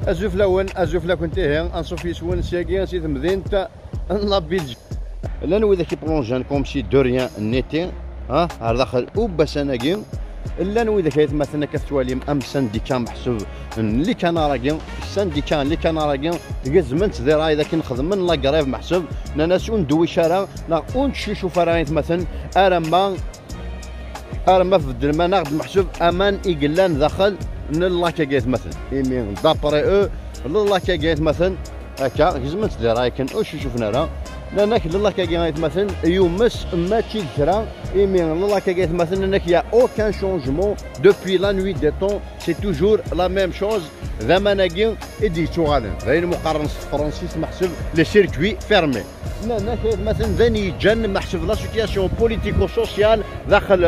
ازوف لون ازوف لا كنت هي انصوف يسون ساكي سيت مدينه لا بيلجي لان وذا كي بلونجان كوم سي دو ريان نيتي ها داخل اوبا سناكي الا وذا كيت مثلا كتوالي ام سانديكا محسوب اللي كان راكي السانديكا اللي كان راكي تقزمنت دير اذا كي نخدم من لا كريف محسوب ناس ندوي شارع نا ونشوفوا فرايت مثلا ارما في الدرما ناخذ محسوب امان ايقلان داخل لا كاكيت مثلا يمين دابري لا كاكيت مثلا هكا قزمنت دير رايكن واش شفنا راه لانك لا كاكيت مثلا يومس ما تيكرا يمين لا كاكيت مثلا انك يا اوكان شونجمون دوبوي لا نوي دي طون سي توجور لا ميم شوز ذا مناكي ادي توغالن غير مقارنه فرانسيس محسوب لي سيركوي فيرمي لا كاين مثلا ذاني جن محسوب لا سيتياسيون بوليتيكو سوسيال داخل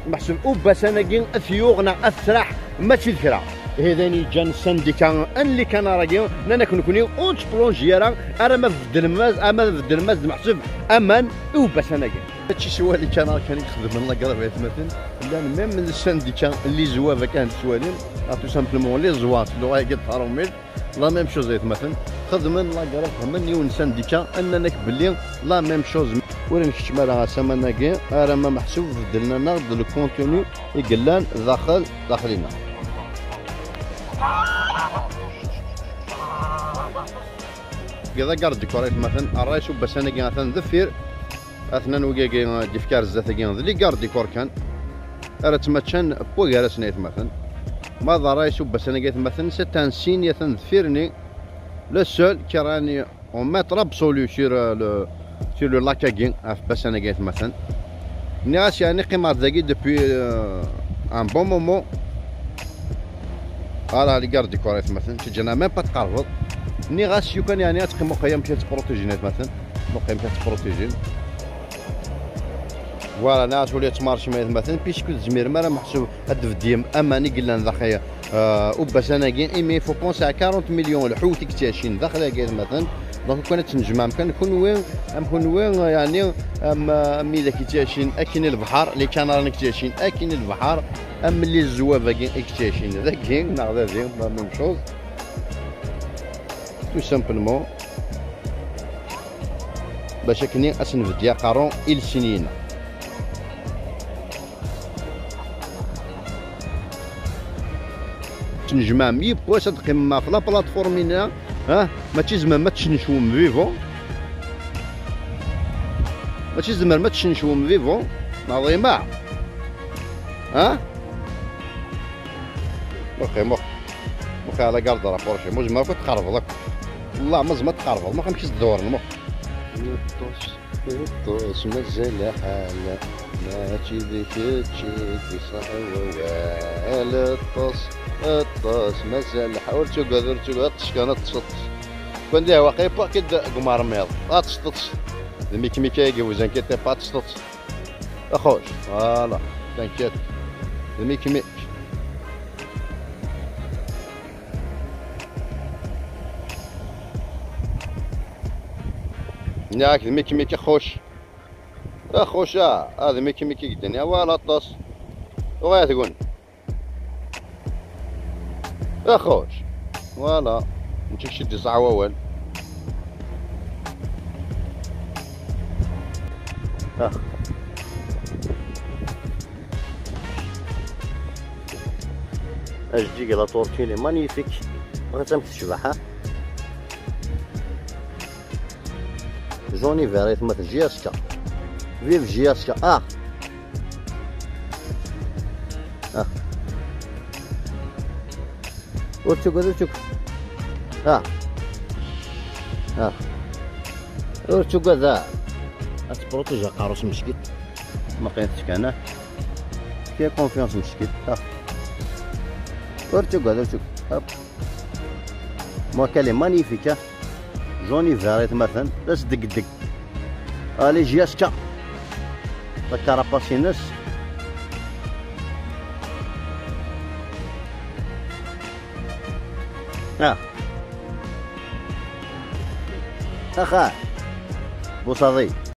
محسوب اوبا سناكي اثيوغنا اثرح ما تذكرها هذاني جان سانديكا اللي كان راكي انا كنكوني اونت بلونجيرا انا ما في الدرماز محسوب امان اوبا سناكي هادشي سوا اللي كان يخدم من لاكرافيت مثلا لا ميم من السانديكا اللي زوافه كانت سوالين تو سامبلومون لي زوات لو هاي تاروميل لا ميم شوز مثلا خدم من لاكراف من يون سانديكا انك بلي لا ميم شوز وين نكتب على سمناكي راه ما محسوب درنا ناخذ لو كونتوني يقلان داخلنا كذا قرد كوريت مثلا الرايس باش انا مثلا ذفير اثنان وكاكي ديفكار الزات كي اللي قرد كور كان راه تماتشان بوغا سنيت مثلا ماذا رايس باش انا قالت مثلا سي ان سين يثنذفيرني لو سول كي راني اون ماتر ابسولو سير لو لاكاكين باش انا قالت مثلا ناس يعني قيمه ذاكي دوبوي ان بون مومون راه لي كاردي كوريت مثلا تجينا ميم با تقرفض ني غاس يو كان يعني تقيم مخيا مشات تبروتيجينات مثلا مخيا مشات تبروتيجين فوالا ناس ولات تمارشي مثلا بيسكو الزمير ما راه محسوب هاد الديم اماني قلنا ذاخيا وباش انا كاين ايمي فو بونسي على 40 مليون الحوت كتاشين داخله كاين مثلا دونك كانت تنجمع كنكون وين يعني مي ذاك كتاشين اكين البحر اللي كان رانا كتاشين اكين البحر اللي الزوافه كاين اكتاشين ذاك كاين ناخذ زين لا ميم شوز تو سامبلومون باش كني اسنفديا قارون السنين تنجمع مي بواش تقيم في لا بلاتفورمينا ماشي زعما ما تشنشوم فيفون ماشي زعما ما تشنشوم فيفون نظيمة مخي على قرد راه بورشي موج ما تقرب لك والله ما تقرب ما كنمشي الدور المخ طوس مازال حالة ما تشي صحوة الطاس مازال حاول تقدر تشكان تشط كون ديه واقي با كد قمار ميض تشط الميكي ميكايكي وزن كيتي با تشط اخوش فوالا تنكيت الميكي ميك ياك الميكي ميكي خوش اخوش هذا ميكي ميكي قدني فوالا الطاس وغاية تقول اخوش فوالا نشوف شدي صعوة اجدي لا تورتيني مانيفيك بغيت تشبح جوني فيريت مثل جياسكا فيف جياسكا ورتوك ورتوك ذا تبروتيجا قاروس مسكيت ما قيمتش كان فيها كونفيونس مسكيت ورتوك ما كالي مانيفيك جوني فيريت مثلا باش دق الي جياسكا الكراباسينس اخا بوصادي